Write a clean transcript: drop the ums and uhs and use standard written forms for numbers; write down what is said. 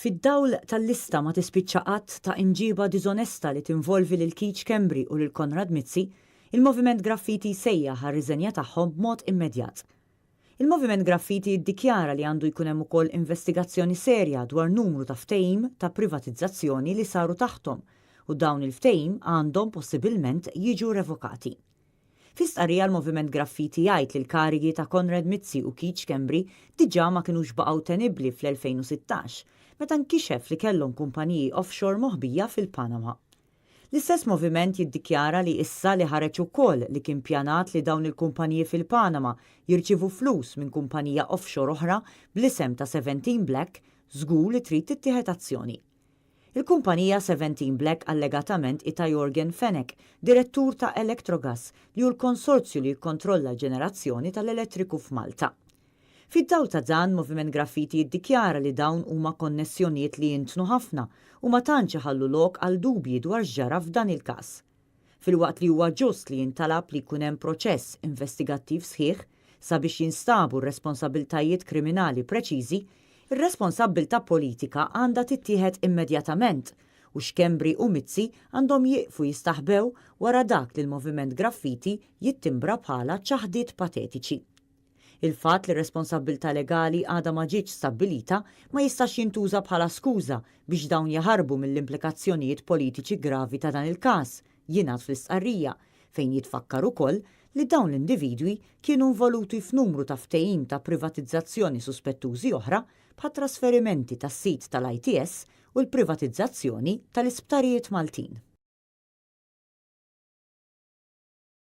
Fid-dawl tal-lista ma tispiċċa qatt ta' imġiba diżonesta li tinvolvi lil Schembri u lil Mizzi, il-Moviment Graffiti sejjaħ għar-riżenja tagħhom b'mod immedjat. Il-Moviment Graffiti ddikjara li għandu jkun hemm ukoll investigazzjoni serja dwar numru ta' ftehim ta' privatizzazzjoni li saru taħtom u dawn il-ftehim għandhom possibilment jiġu revokati. Fis-stqarrija l-Moviment Graffiti jgħid li l-karigi ta' Mizzi u Schembri diġà ma kinux baqgħu tenibbli fl-2016 meta nkixef li kellhom kumpaniji offshore moħbija fil-Panama. L-istess moviment jiddikjara li issa li ħareġ ukoll li kien pjanat li dawn il-kumpaniji fil-Panama jirċivu flus minn kumpanija offshore oħra bl-isem ta' 17 Black żgur li trid tittieħed azzjoni. Il-kumpanija 17 Black allegatament ita Jorgen Fenek, direttur ta' Electrogas, li hu l-konsorzju li jikkontrolla l-ġenerazzjoni tal-elettriku f'Malta. Fid-dawl ta' dan, Moviment Graffiti jiddikjara li dawn huma konnessjonijiet li jintnu ħafna u ma tantx iħallu lok għal dubji dwar ġara f'dan il-każ. Fil-waqt li huwa ġust li jintalab li jkun hemm proċess investigattiv sħiħ sabiex jinstabu r-responsabiltajiet kriminali preċiżi, ir-responsabbiltà politika għandha tittieħed immedjatament u Schembri u Mizzi għandhom jieqfu jistaħbew wara dak li l-Moviment Graffiti jittimbra bħala ċaħdiet patetiċi. Il-fatt li responsabbiltà legali għadha ma ġietx stabbilita ma jistax jintuża bħala skuża biex dawn jaħarbu mill-implikazzjonijiet politiċi gravi ta' dan il-każ, jingħad fl-istqarrija fejn jitfakkar ukoll li dawn l-individwi kienu involuti f'numru ta' ftehim ta' privatizzazzjoni suspettużi oħra bħat trasferimenti tas-sit tal-ITS u l-privatizzazzjoni tal-isptarijiet Maltin.